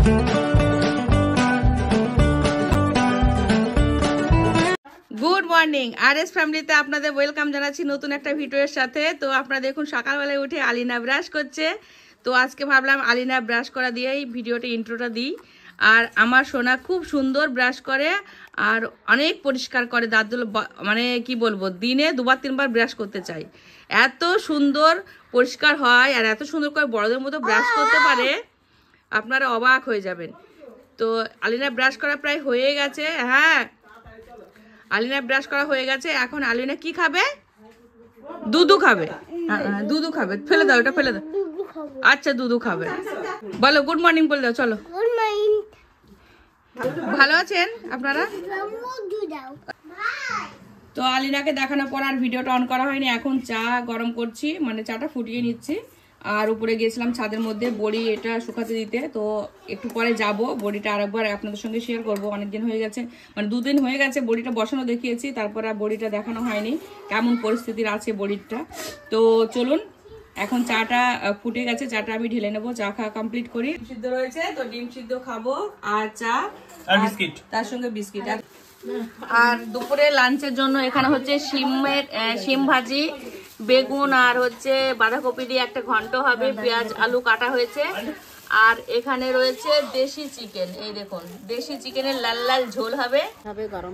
Good morning RS ফ্যামিলিতে আপনাদের welcome জানাচ্ছি নতুন একটা ভিডিওর সাথে। তো আপনারা দেখুন সকালবেলায় উঠে আলিনা ব্রাশ করছে। তো আজকে ভাবলাম আলিনা ব্রাশ করা দিয়েই ভিডিওটা ইন্ট্রোটা দিই। আর আমার সোনা খুব সুন্দর ব্রাশ করে আর অনেক পরিষ্কার করে দাঁতগুলো, মানে কি বলবো, দিনে দুবার তিনবার ব্রাশ করতে চাই, এত সুন্দর পরিষ্কার হয় আর এত সুন্দর করে বড়দের মতো ব্রাশ করতে পারে, আপনারা অবাক হয়ে যাবেন। তো আলিনা ব্রাশ করা প্রায় হয়ে গেছে। হ্যাঁ, আলিনা ব্রাশ করা হয়ে গেছে। এখন আলিনা কি খাবে? দুধু খাবে। দুধু খাবে। ফেলে দাও, এটা ফেলে দাও। আচ্ছা, দুধু খাবে। বলো গুড মর্নিং বলে দাও। চলো। ভালো আছেন আপনারা? তো আলিনাকে দেখানোর পর আর ভিডিওটা অন করা হয়নি। এখন চা গরম করছি, মানে চাটা ফুটিয়ে নিচ্ছি। আর উপরে গিয়েছিলাম ছাদের মধ্যে বড়ি এটা শুকাতে দিতে। তো একটু পরে যাব, বড়িটা আরেকবার আপনাদের সঙ্গে শেয়ার করব। অনেকদিন হয়ে গেছে, মানে 2 দিন হয়ে গেছে বড়িটা বসানো দেখিয়েছি, তারপর আর বড়িটা দেখানো হয়নি কেমন পরিস্থিতির আছে বড়িটা। তো চলুন, এখন চাটা ফুটে গেছে, চাটা আমি ঢেলে নেবো। চা খাওয়া কমপ্লিট করি। ডিম সিদ্ধ রয়েছে, তো ডিম সিদ্ধ খাবো আর চা আর বিস্কিট, তার সঙ্গে বিস্কিট। আর দুপুরে লাঞ্চের জন্য এখানে হচ্ছে শিম ভাজি, বেগুন আর হচ্ছে বাঁধাকপি দিয়ে একটা ঘন্ট হবে, পেঁয়াজ আলু কাটা হয়েছে। আর এখানে রয়েছে দেশি চিকেন, এই দেখুন দেশি চিকেনের লাল লাল ঝোল হবে।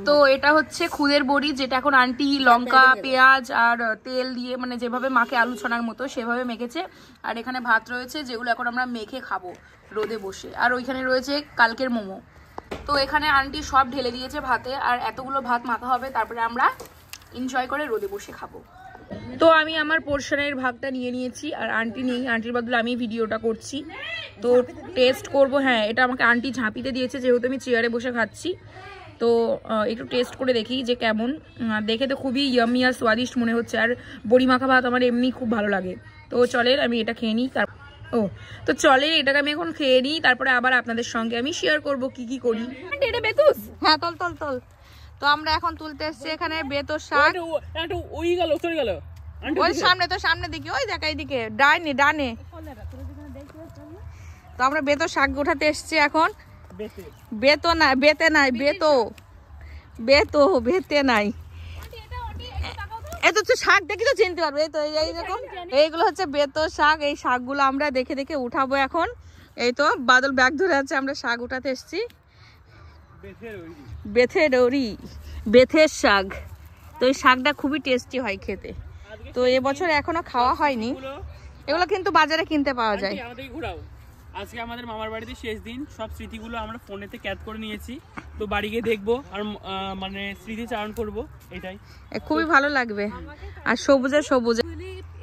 তো এটা হচ্ছে খুদের বড়ি, যেটা এখন আন্টি লঙ্কা পেঁয়াজ আর তেল দিয়ে, মানে যেভাবে মাখে আলু ছানার মতো সেভাবে মেখেছে। আর এখানে ভাত রয়েছে, যেগুলো এখন আমরা মেখে খাবো রোদে বসে। আর ওইখানে রয়েছে কালকের মোমো। তো এখানে আন্টি সব ঢেলে দিয়েছে ভাতে, আর এতগুলো ভাত মাখা হবে, তারপরে আমরা এনজয় করে রোদে বসে খাবো। তো আমি আমার পোর্শনের ভাগটা নিয়ে নিয়েছি, আর আন্টি নেই, আন্টির বদলে আমি ভিডিওটা করছি। তো টেস্ট করব। হ্যাঁ, এটা আমাকে আন্টি ঝাঁপিতে দিয়েছে, যেহেতু আমি চেয়ারে বসে খাচ্ছি। তো একটু টেস্ট করে দেখি যে কেমন। দেখে তো খুবই ইয়ামি আর স্বাদিষ্ট মনে হচ্ছে। আর বড়ি মাখা ভাত আমার এমনি খুব ভালো লাগে। তো চলেন আমি এটা খেয়ে নিই। তো চলেন এটাকে আমি এখন খেয়ে নিই, তারপরে আবার আপনাদের সঙ্গে আমি শেয়ার করব কি কি করি। এটা বেতুস। হ্যাঁ, তল তল তল। তো আমরা এখন তুলতে এসেছি এখানে বেতর শাক। ওই গেল, চলে গেল ওই সামনে, তো সামনে দিকে, ওই দেখ এইদিকে ডাইনে ডানে। তো আমরা বেতর শাক উঠাতে এসেছি এখন। বেতো না, বেতে নাই, বেতো বেতো বেতে নাই। এত শাক দেখি তো চিনতে পারবে। এই তো এইরকম, এইগুলো হচ্ছে বেতর শাক। এই শাকগুলো আমরা দেখে দেখে উঠাবো এখন। এই তো বাদল ব্যাগ ধরে আছে, আমরা শাক উঠাতে এসেছি। বেথের শাক। তো এই শাকটা খুবই টেস্টি হয় খেতে। তো এবছর এখনো খাওয়া হয়নি, এগুলো কিন্তু বাজারে কিনতে পাওয়া যায়। আজকে আমাদের মামার বাড়িতে শেষ দিন, সব স্মৃতিগুলো আমরা ফোনেতে ক্যাচ করে নিয়েছি। তো বাড়ি গিয়ে দেখবো আর মানে স্মৃতিচারণ করবো, এটাই খুবই ভালো লাগবে। আর সবুজে সবুজে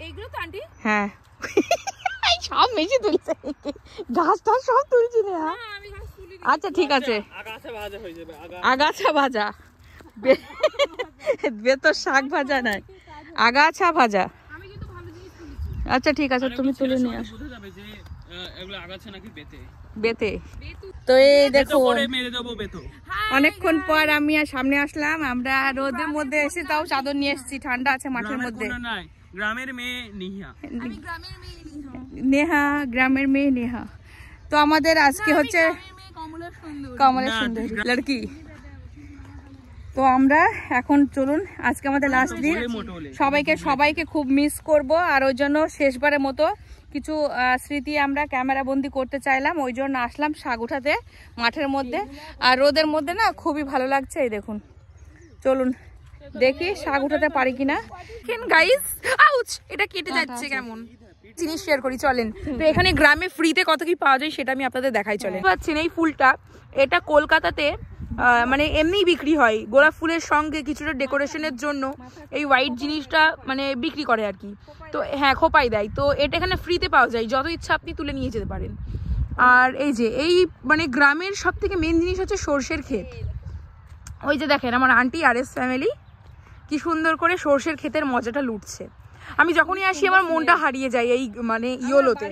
এইগুলো তো আন্টি। হ্যাঁ, সব মেশে তুলছে, গাছটা সব তুলছি না। আচ্ছা ঠিক আছে, আগাছা ভাজা, বেতর শাক ভাজা নাই, আগাছা ভাজা। আচ্ছা ঠিক আছে, তুমি তুলে নিয়ে আসো। বেতে। তো এই দেখো, অনেকক্ষণ পর আমি আর সামনে আসলাম। আমরা রোদের মধ্যে এসে তাও চাদর নিয়ে এসেছি, ঠান্ডা আছে মাঠের মধ্যে। গ্রামের মেয়ে নেহা, গ্রামের মেয়ে নেহা। তো আমাদের আজকে হচ্ছে কমলের সুন্দর লড়কি। তো আমরা এখন চলুন, আজকে আমাদের লাস্ট দিন। সবাইকে খুব মিস করব, আর ওই জন্য শেষবারের মতো কিছু স্মৃতি আমরা ক্যামেরা বন্দি করতে চাইলাম। ওই জন্য আসলাম শাক উঠাতে মাঠের মধ্যে। আর রোদের মধ্যে না খুবই ভালো লাগছে। এই দেখুন, চলুন দেখি শাক উঠাতে পারি কিনা। গাইস, আউচ, এটা কেটে যাচ্ছে কেমন জিনিস শেয়ার করি, চলেন। তো এখানে গ্রামে ফ্রিতে কত কি পাওয়া যায় সেটা আমি আপনাদের দেখাই। চলেন। পাচ্ছেন এই ফুলটা, এটা কলকাতাতে মানে এমনি বিক্রি হয় গোলাপ ফুলের সঙ্গে কিছুটা ডেকোরেশনের জন্য। এই হোয়াইট জিনিসটা মানে বিক্রি করে আর কি। তো হ্যাঁ, খোপাই দেয়। তো এটা এখানে ফ্রিতে পাওয়া যায়, যত ইচ্ছা আপনি তুলে নিয়ে যেতে পারেন। আর এই যে এই মানে গ্রামের সব থেকে মেন জিনিস হচ্ছে সর্ষের ক্ষেত। ওই যে দেখেন আমার আন্টি আরএস ফ্যামিলি কি সুন্দর করে সর্ষের ক্ষেতের মজাটা লুটছে। আমি যখনই আসি আমার মনটা হারিয়ে যায় এই মানে ইয়োলোতে।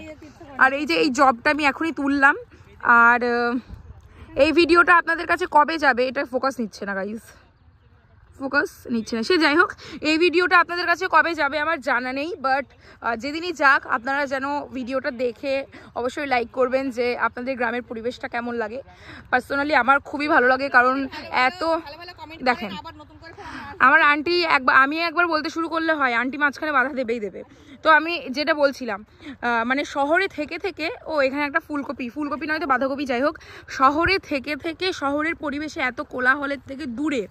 আর এই যে এই জবটা আমি এখনই তুললাম। আর এই ভিডিওটা আপনাদের কাছে কবে যাবে এটা ফোকাস নিচ্ছে না গাইস। ফোকাস নিচ্ছে না। সে যাই হোক, এই ভিডিওটা আপনাদের কাছে কবে যাবে আমার জানা নেই, বাট যেদিনই যাক আপনারা যেন ভিডিওটা দেখে অবশ্যই লাইক করবেন যে আপনাদের গ্রামের পরিবেশটা কেমন লাগে। পার্সোনালি আমার খুবই ভালো লাগে, কারণ এত দেখেন আমার আন্টি আমি একবার বলতে শুরু করলে হয়, আন্টি মাঝখানে বাধা দেবেই দেবে। তো আমি যেটা বলছিলাম, মানে শহরে থেকে থেকে এখানে একটা ফুলকপি নয়তো বাঁধাকপি, যাই হোক, শহরে থেকে থেকে শহরের পরিবেশে এত কোলাহলের থেকে দূরে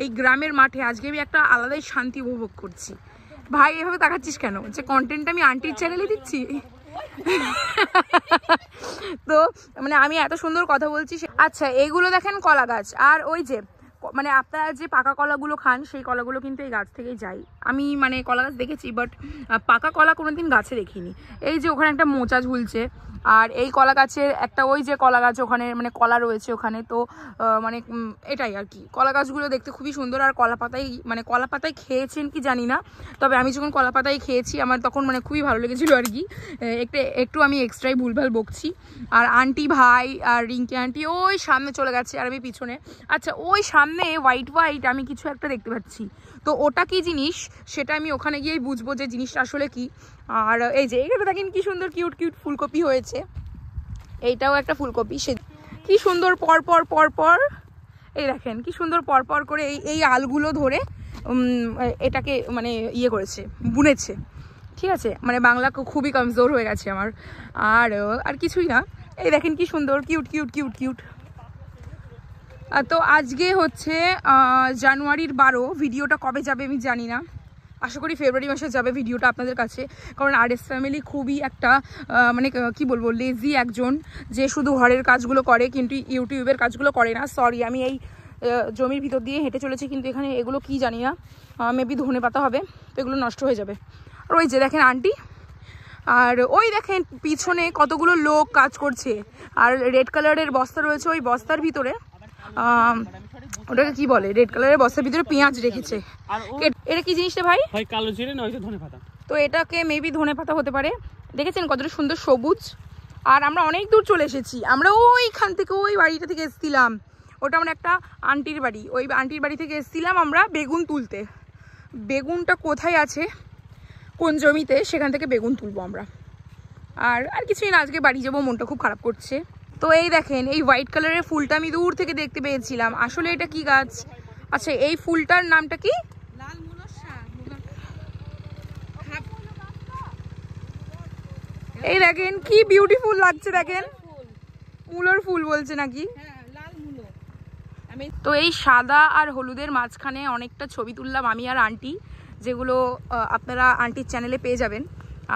এই গ্রামের মাঠে আজকে আমি একটা আলাদাই শান্তি উপভোগ করছি। ভাই এভাবে তাকাচ্ছিস কেন, যে কন্টেন্ট আমি আন্টির চ্যানেলে দিচ্ছি? তো মানে আমি এত সুন্দর কথা বলছি। আচ্ছা, এইগুলো দেখেন কলা গাছ, আর ওই যে মানে আপনারা যে পাকা কলাগুলো খান সেই কলাগুলো কিন্তু এই গাছ থেকেই যায়। আমি মানে কলা গাছ দেখেছি, বাট পাকা কলা কোনোদিন গাছে দেখিনি। এই যে ওখানে একটা মোচা ঝুলছে, আর এই কলা গাছের একটা ওই যে কলা গাছ ওখানে মানে কলা রয়েছে ওখানে। তো মানে এটাই আর কি, কলা গাছগুলো দেখতে খুবই সুন্দর। আর কলা পাতায় খেয়েছেন কি জানি না, তবে আমি যখন কলা পাতায় খেয়েছি আমার তখন মানে খুবই ভালো লেগেছিল আর কি। একটু আমি এক্সট্রাই ভুলভাল বকছি। আর আন্টি ভাই আর রিঙ্কি আন্টি ওই সামনে চলে গেছে, আর আমি পিছনে। আচ্ছা, ওই সামনে হোয়াইট আমি কিছু একটা দেখতে পাচ্ছি, তো ওটা কি জিনিস সেটা আমি ওখানে গিয়েই বুঝবো যে জিনিসটা আসলে কি। আর এই যে এখানে দেখেন কি সুন্দর কিউট ফুলকপি হয়েছে, এইটাও একটা ফুলকপি। সে কি সুন্দর পর এই দেখেন কি সুন্দর পর করে এই আলগুলো ধরে এটাকে মানে ইয়ে করেছে, বুনেছে। ঠিক আছে, মানে বাংলা খুবই কমজোর হয়ে গেছে আমার। আর কিছুই না, এই দেখেন কি সুন্দর কিউট। তো আজকে হচ্ছে জানুয়ারির 12। ভিডিওটা কবে যাবে আমি জানি না, আশা করি ফেব্রুয়ারি মাসে যাবে ভিডিওটা আপনাদের কাছে। কারণ RS ফ্যামিলি খুবই একটা মানে কি বলবো, লেজি একজন, যে শুধু ঘরের কাজগুলো করে কিন্তু ইউটিউবের কাজগুলো করে না। সরি, আমি এই জমির ভিতর দিয়ে হেঁটে চলেছি, কিন্তু এখানে এগুলো কি জানি না, মেবি ধনেপাতা হবে, তো এগুলো নষ্ট হয়ে যাবে। আর ওই যে দেখেন আন্টি, আর ওই দেখেন পিছনে কতগুলো লোক কাজ করছে, আর রেড কালারের বস্তা রয়েছে, ওই বস্তার ভিতরে ওটাকে কি বলে, রেড কালারের বস্তার ভিতরে পেঁয়াজ রেখেছে। এটা কি জিনিসটা ভাই? কালো জিরে নয়তো ধনেপাতা। তো এটাকে মেবি ধনেপাতা হতে পারে। দেখেছেন কতটা সুন্দর সবুজ। আর আমরা অনেক দূর চলে এসেছি, আমরা ওইখান থেকে ওই বাড়িটা থেকে এসেছিলাম, ওটা আমার একটা আন্টির বাড়ি, ওই আন্টির বাড়ি থেকে এসেছিলাম আমরা বেগুন তুলতে। বেগুনটা কোথায় আছে, কোন জমিতে, সেখান থেকে বেগুন তুলবো আমরা। আর কিছুই না, আজকে বাড়ি যাবো, মনটা খুব খারাপ করছে। তো এই দেখেন এই হোয়াইট কালারের ফুলটা আমি দূর থেকে দেখতে পেয়েছিলাম, আসলে এটা কি গাছ? আচ্ছা, এই ফুলটার নামটা কি? এই দেখেন কি বিউটিফুল লাগছে, দেখেন মূলোর ফুল বলছে নাকি। তো এই সাদা আর হলুদের মাঝখানে অনেকটা ছবি তুললাম আমি আর আন্টি, যেগুলো আপনারা আন্টির চ্যানেলে পেয়ে যাবেন।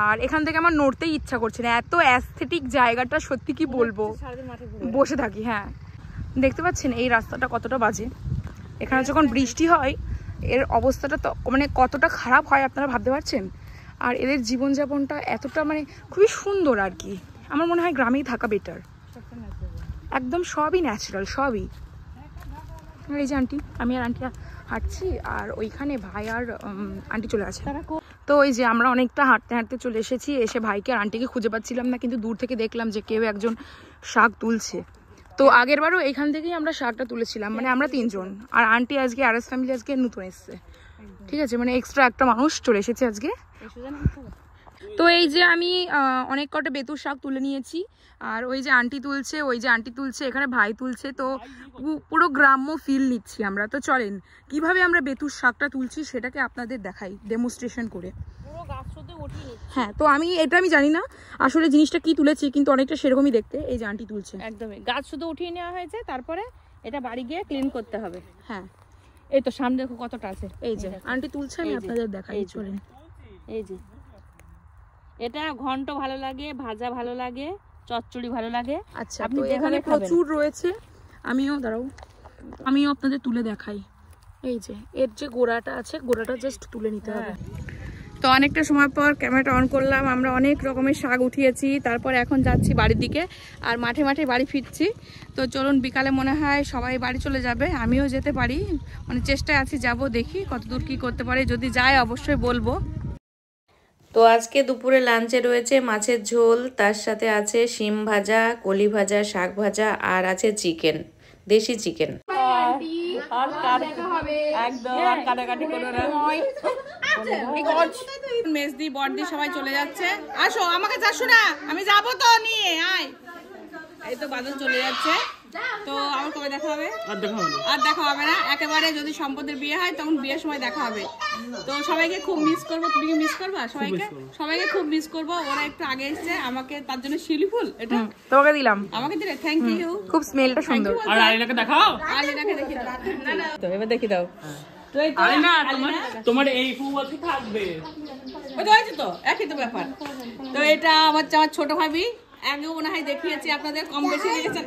আর এখান থেকে আমার নড়তেই ইচ্ছা করছে না, এত অ্যাস্থেটিক জায়গাটা, সত্যি কি বলবো, বসে থাকি। হ্যাঁ, দেখতে পাচ্ছেন এই রাস্তাটা কতটা বাজে, এখানে যখন বৃষ্টি হয় এর অবস্থাটা তো মানে কতটা খারাপ হয় আপনারা ভাবতে পারছেন। আর এদের জীবনযাপনটা এতটা মানে খুবই সুন্দর আর কি। আমার মনে হয় গ্রামেই থাকা বেটার, একদম সবই ন্যাচারাল, সবই। এই যে আন্টি, আমি আর আন্টি হাঁটছি, আর ওইখানে ভাই আর আন্টি চলে আছে। তো ওই যে আমরা অনেকটা হাঁটতে হাঁটতে চলে এসেছি, এসে ভাইকে আর আন্টিকে খুঁজে পাচ্ছিলাম না, কিন্তু দূর থেকে দেখলাম যে কেউ একজন শাক তুলছে। তো আগের বারও এখান থেকেই আমরা শাকটা তুলেছিলাম, মানে আমরা 3 জন। আর আন্টি আজকে RS ফ্যামিলি আজকে নতুন এসছে, ঠিক আছে, মানে এক্সট্রা একটা মানুষ চলে এসেছে আজকে। তো এই যে আমি অনেক কটা বেতুর শাক তুলে নিয়েছি, আর ওই যে আন্টি তুলছে, ওই যে আন্টি তুলছে, এখানে ভাই তুলছে। তো পুরো গ্রাম্য ফিল নিচ্ছি আমরা। তো চলেন কিভাবে আমরা বেতুর শাকটা তুলছি সেটাকে আপনাদের দেখাই ডেমনস্ট্রেশন করে। হ্যাঁ, তো এটা আমি জানি না আসলে জিনিসটা কি তুলেছি, কিন্তু অনেকটা সেরকমই দেখতে। এই যে আন্টি তুলছে, একদমই গাছ শুধু উঠিয়ে নেওয়া হয়েছে, তারপরে এটা বাড়ি গিয়ে ক্লিন করতে হবে। হ্যাঁ, এই তো সামনে দেখো কতটা আছে। এই যে আন্টি তুলছে, আমি আপনাদের দেখাই। চলেন, এই যে এটা ঘন্ট ভালো লাগে, ভাজা ভালো লাগে, চচ্চড়ি ভালো লাগে। আচ্ছা, তো এখানে প্রচুর রয়েছে, আমিও আপনাদের তুলে দেখাই। এই যে এর যে গোড়াটা আছে, গোড়াটা জাস্ট তুলে নিতে হবে। তো অনেকটা সময় পর ক্যামেরাটা অন করলাম, আমরা অনেক রকমের শাক উঠিয়েছি, তারপর এখন যাচ্ছি বাড়ির দিকে, আর মাঠে মাঠে বাড়ি ফিরছি। তো চলুন, বিকালে মনে হয় সবাই বাড়ি চলে যাবে, আমিও যেতে পারি, মানে চেষ্টায় আছি, যাব, দেখি কতদূর কি করতে পারি, যদি যায় অবশ্যই বলবো। তো আজকে দুপুরে লাঞ্চে রয়েছে মাছের ঝোল, তার সাথে আছে শিম ভাজা, কলি ভাজা, শাক ভাজা, আর আছে চিকেন, দেশি চিকেন। একদম আর কাটাকাটি করো না। মেজদি বড়দি সবাই চলে যাচ্ছে। আসো আমাকে যাচ্ছ না, আমি যাবো তো নিয়ে আয়। এই তো বাদল চলে যাচ্ছে। তো আমার কবে দেখা হবে? আর দেখা হবে না একেবারে। যদি সম্পদের বিয়ে হয় তখন বিয়ের সময় দেখা হবে। তো সবাইকে খুব মিস করবো। তুমি কি মিস করবা? সবাইকে খুব মিস করবো। ওরা একটু আগে এসছে, আমাকে তার জন্য শিলি ফুল এটা তোমাকে দিলাম। আমাকে দিলে থ্যাংক ইউ। খুব স্মেলটা সুন্দর। আর আলিনাকে দেখাও। আলিনাকে দেখি দাও। না না তো এবার দেখি দাও। আলিনা তোমার এই ফুল থাকবে। ওই তো আছে তো, একই তো ব্যাপার। তো এটা আমার ছোট ভাবি। আগেও মনে হয় দেখিয়েছি আপনাদের, কম বেশি লেগেছে।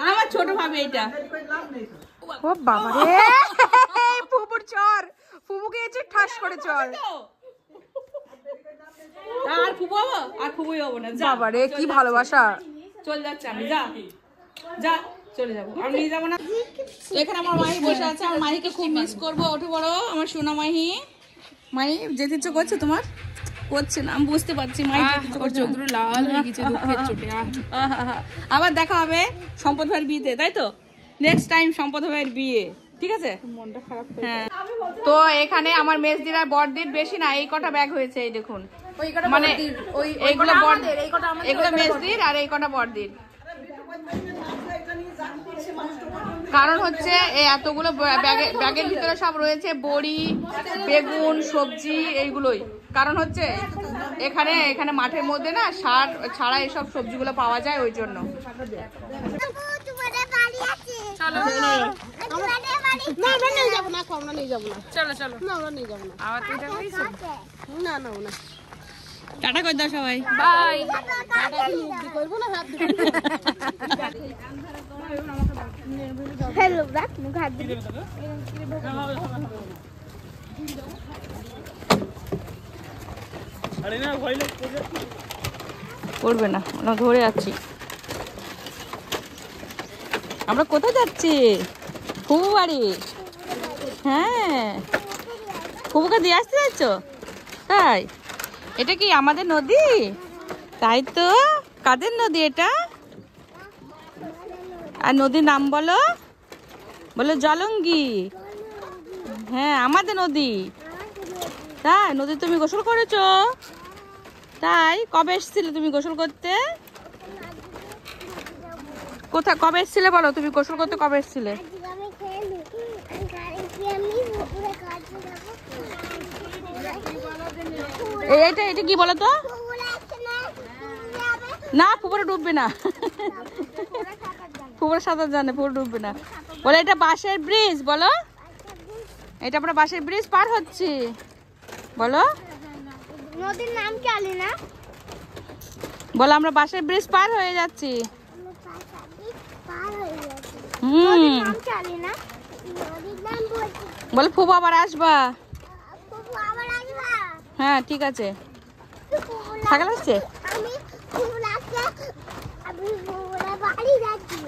আমার ছোট ভাবি এটা। ও বাবা রে, ফুপুর চর। ফুপুকে এসে ঠাস করে চর। আর ফুপু হবো? আর ফুপুই হবো না। বাবা রে কি ভালোবাসা। চল যাচ্ছে আমি। যা চলে যাবো। আমি নিয়ে যাবো না। এখানে আমার মাহি বসে আছে। আমার মাহিকে খুব মিস করবো। ওঠে বড় আমার সোনা মাহি। মাহি যেতে ইচ্ছে করছে তোমার? করছে না, আমি বুঝতে পারছি। মাহি চোখগুলো লাল হয়ে গেছে দুঃখের চোটে। আবার দেখা হবে সম্পদ ভাইয়ের বিয়েতে, তাই তো? নেক্সট টাইম সম্পদ ভাইয়ের বিয়ে, ঠিক আছে? মনটা খারাপ। হ্যাঁ। তো এখানে আমার মেজদির আর বড়দির বেশি না, এই কটা ব্যাগ হয়েছে। এই দেখুন, মানে এইগুলো এগুলো মেজদির আর এই কটা বড়দির। কারণ হচ্ছে এই এতগুলো ব্যাগের ভিতরে সব রয়েছে বড়ি, বেগুন, সবজি, এইগুলোই। কারণ হচ্ছে এখানে মাঠের মধ্যে না সার ছাড়া এসব সবজিগুলো পাওয়া যায়, ওই জন্য। টাটা করে দাও সবাই, বাই। পড়বে না, আমরা ধরে যাচ্ছি। আমরা কোথায় যাচ্ছি? ফুবু বাড়ি। হ্যাঁ, ফুবুকে দিয়ে আসতে যাচ্ছ? তাই? এটা কি আমাদের নদী? তাই তো। কাদের নদী এটা? আর নদীর নাম বলো, বলো জলঙ্গি। হ্যাঁ, আমাদের নদী। তাই? নদী তুমি গোসল করেছো? তাই? কবে এসেছিলে তুমি গোসল করতে? কোথায় কবে এসেছিলে বলো? তুমি গোসল করতে কবে এসেছিলে? এটা কি বলো তো? না, পুকুরে ডুববে না। পুকুরে সাঁতার জানে, পুকুরে ডুববে না। বলে এটা বাঁশের ব্রিজ। বলো, এটা আমরা বাঁশের ব্রিজ পার হচ্ছি। বলো, নদীর নাম কি আলিনা? বলো আমরা বাঁশের ব্রিজ পার হয়ে যাচ্ছি। বলো ফুবু আবার আসবা। হ্যাঁ ঠিক আছে। থাকা লাগছে?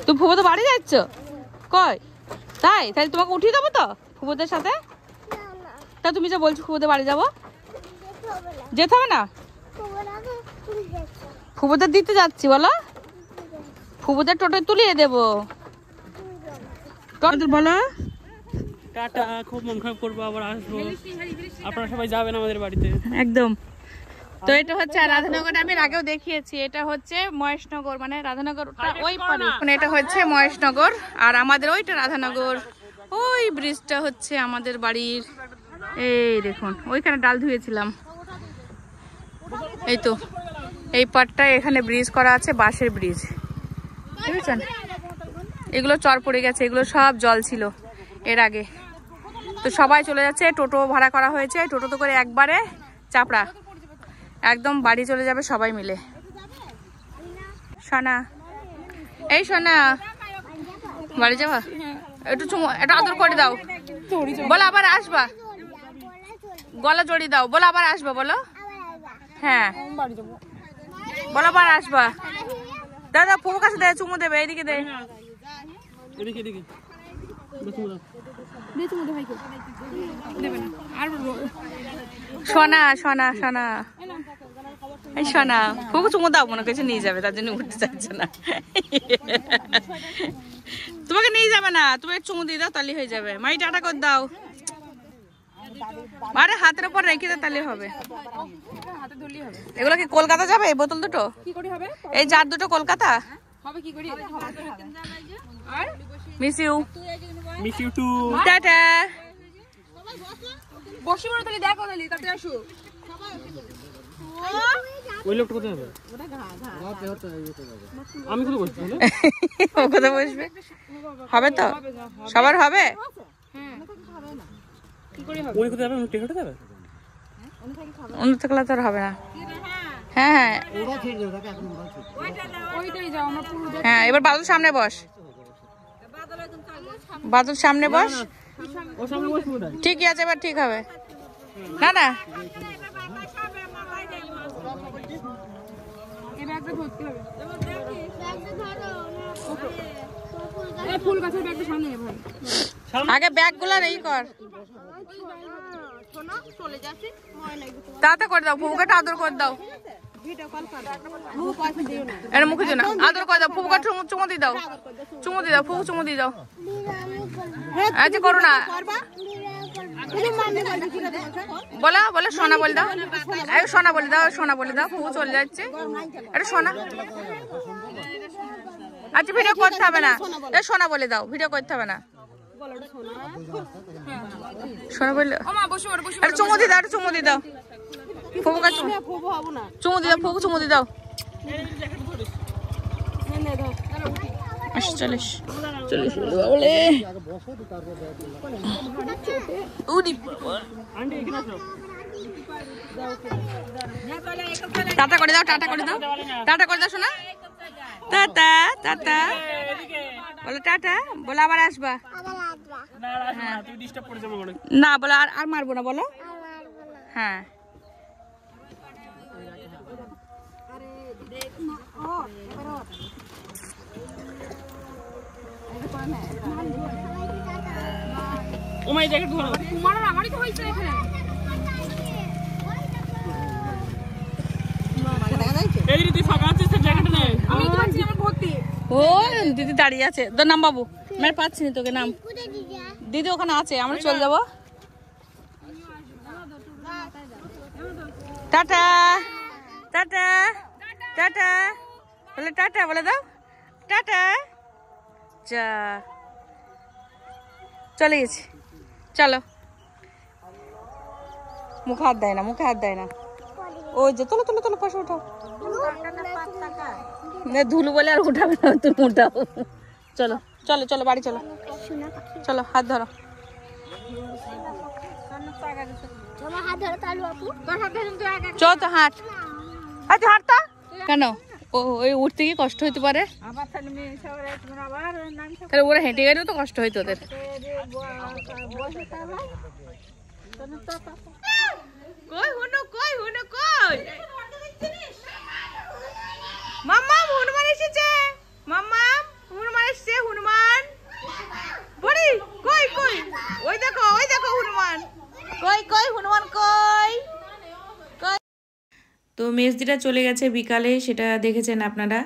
তুমি ফুবু তো বাড়ি যাচ্ছ? কই? তাই? তাহলে তোমাকে উঠিয়ে দেবো তো ফুবুদের সাথে? তা তুমি যে বলছো ফুবুদের বাড়ি যাবো, যেতে হবে না? ফুবুদের দিতে যাচ্ছি। বলো, ফুবুদের টোটোয় তুলিয়ে দেবো। বলো টাটা, খুব মন খারাপ করবো, আবার আসবো। আপনারা সবাই যাবেন আমাদের বাড়িতে। একদম। তো এটা হচ্ছে রাধানগর, আমি আগেও দেখিয়েছি। এটা হচ্ছে মহেশনগর, মানে রাধানগর ওই পারে। এটা হচ্ছে মহেশনগর আর আমাদের ওইটা রাধানগর। ওই ব্রিজটা হচ্ছে আমাদের বাড়ির। এই দেখুন, ওইখানে ডাল ধুয়েছিলাম। এই তো এই পাটটায় এখানে ব্রিজ করা আছে, বাঁশের ব্রিজ, বুঝেছেন? এগুলো চর পড়ে গেছে, এগুলো সব জল ছিল এর আগে। তো সবাই চলে যাচ্ছে, টোটো ভাড়া করা হয়েছে। টোটোতে করে একবারে চাপড়া একদম বাড়ি চলে যাবে সবাই মিলে। সোনা, এই সোনা, বাড়ি যাবা? একটু এটা আদর করে দাও। বলো আবার আসবা। গলা জড়িয়ে দাও। বলো আবার আসবা। বলো হ্যাঁ, বলো আবার আসবা। দাদা ফুবুর কাছে দে, চুমু দেবে। এইদিকে দে। সোনা সোনা সোনা, এই শোনা ফুকু চুমু দাও, মনে করছে নিয়ে যাবে, তার জন্য উঠতে চাইছে না। তোমাকে নিয়ে যাবে না, তুমি চুমু দিয়ে দাও তাহলে হয়ে যাবে। মাই টাটা করে দাও। আরে হাতের উপর রেখে দাও তাহলে হবে। এগুলো কি কলকাতা যাবে এই বোতল দুটো? এই জার দুটো Kolkata miss you. Miss you too. Tata. বসি বড় তাহলে দেখো তাহলে তাতে আসো। ওই লোকটা কোথায় হবে? আমি কোথায় বসবো? ও কোথায় বসবে? হবে তো সবার হবে। ওই কোথায় যাবে? টিকিট যাবে? অন্য থাকলে তো আর হবে না। হ্যাঁ হ্যাঁ হ্যাঁ, এবার বাদল সামনে বস, বাদল সামনে বস। ও সামনে বসবো না। ঠিকই আছে, এবার ঠিক হবে। না না আগে ব্যাগ গুলা রেডি কর, তাড়াতাড়ি করে দাও। ফুফুকাটা আদর করে দাও, এটা মুখে দিও না, আদর করে দাও। ফুফুকা চুমু দিয়ে দাও, চুমু দিয়ে দাও, ফুফু চুমু দিয়ে দাও। আচ্ছা করো না, বলো বলো সোনা বলে দাও, সোনা বলে দাও, সোনা বলে দাও। ফুফু চলে যাচ্ছে, এটা সোনা। আচ্ছা ভিডিও করতে হবে না, সোনা বলে দাও, ভিডিও করতে হবে না। সোনা বললে চুমু দিয়ে দাও, চুমু দিয়ে দাও। ফুফুকা চুমু দিয়ে দাও, ফুফু চুমু দিয়ে দাও। চল্লিশ চল্লিশ বলে টাটা করে দাও, টাটা করে দাও, টাটা করে দাও শোনা। টাটা টাটা বলো, টাটা বলো, আবার আসবা না বলো, আর মারবো না বলো। হ্যাঁ ও মাই জ্যাকেট ধরো, তোমার আমারই তো হইছে এখানে। এই দিদি ফাঁকা আছে, জ্যাকেট নে। আমি তো পাচ্ছি আমার ভর্তি। ও দিদি দাঁড়িয়ে আছে, তোর নাম বাবু। আমি পাচ্ছি না তোকে নাম। দিদি ওখানে আছে, আমরা চলে যাবো। টাটা টাটা টাটা বলে, টাটা বলে দাও, টাটা। যা চলে গেছি, চলো। মুখে হাত দেয় না, মুখে হাত দেয় না। ওই যে তোলো তোলো তোলো, পাশে উঠাও। ধুলু বলে আর উঠাবে না, তুমি উঠাও। চলো চলো চলো বাড়ি চলো, চলো হাত ধরো। চল তো হাঁট, আচ্ছা হাঁটতা কেন? ও ওই উঠতে গিয়ে কষ্ট হইতে পারে, তাহলে ওরা হেঁটে গেলেও তো কষ্ট হইতো ওদের। কই হুনু, কই হুনু, কই মাম্মা? হনুমান এসেছে, মাম্মা হনুমান এসেছে, হনুমান বড়ি কই কই? ওই দেখো, ওই দেখো হনুমান, কই কই হনুমান কই? তো মেজদিটা চলে গেছে বিকালে, সেটা দেখেছেন আপনারা।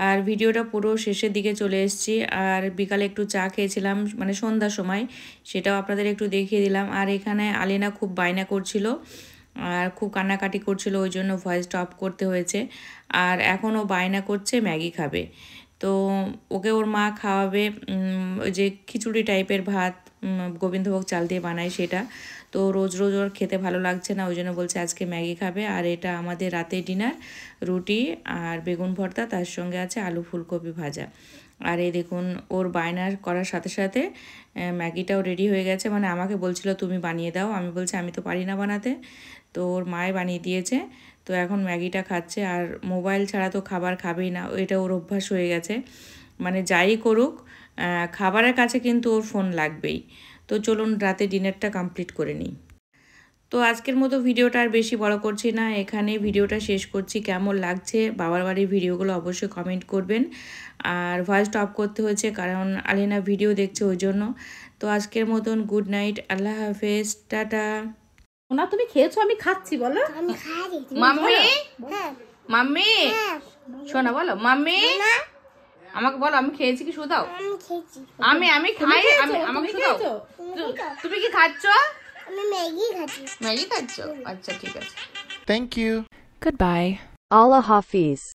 আর ভিডিওটা পুরো শেষের দিকে চলে এসেছি। আর বিকালে একটু চা খেয়েছিলাম, মানে সন্ধ্যার সময়, সেটাও আপনাদের একটু দেখিয়ে দিলাম। আর এখানে আলিনা খুব বায়না করছিল আর খুব কান্নাকাটি করছিল, ওই জন্য ভয়েসটা অফ করতে হয়েছে। আর এখনও বায়না করছে ম্যাগি খাবে, তো ওকে ওর মা খাওয়াবে ওই যে খিচুড়ি টাইপের ভাত, গোবিন্দভোগ চাল দিয়ে বানায় সেটা। তো রোজ রোজ ওর খেতে ভালো লাগছে না, ওই জন্য বলছে আজকে ম্যাগি খাবে। আর এটা আমাদের রাতের ডিনার, রুটি আর বেগুন ভর্তা, তার সঙ্গে আছে আলু ফুলকপি ভাজা। আর এই দেখুন ওর বায়নার করার সাথে সাথে ম্যাগিটাও রেডি হয়ে গেছে। মানে আমাকে বলছিল তুমি বানিয়ে দাও, আমি বলছি আমি তো পারি না বানাতে, তো ওর মায়ে বানিয়ে দিয়েছে। তো এখন ম্যাগিটা খাচ্ছে। আর মোবাইল ছাড়া তো খাবার খাবেই না, এটা ওর অভ্যাস হয়ে গেছে। মানে যাই করুক খাবারের কাছে কিন্তু ওর ফোন লাগবেই। তো চলুন রাতে ডিনারটা কমপ্লিট করে নিই। তো আজকের মতো ভিডিওটা আর বেশি বড় করছি না, এখানে ভিডিওটা শেষ করছি। কেমন লাগছে বাবার বাড়ির ভিডিওগুলো অবশ্যই কমেন্ট করবেন। আর ভয়েস অফ করতে হয়েছে কারণ আলিনা ভিডিও দেখছে ওই জন্য। তো আজকের মতন গুড নাইট, আল্লাহ হাফেজ, টাটা। না তুমি খেয়েছো, আমি খাচ্ছি বলো। মাম্মি মাম্মি শোনা বলো মাম্মি আমাকে বলো আমি খেয়েছি কি শুধু দাও আমি খেয়েছি। আমি খাই আমাকে শুধু দাও তুমি কি খাচ্ছ আমি ম্যাগি খাচ্ছি। ম্যাগি খাচ্ছ আচ্ছা ঠিক আছে Thank you. Goodbye. Allah Hafiz.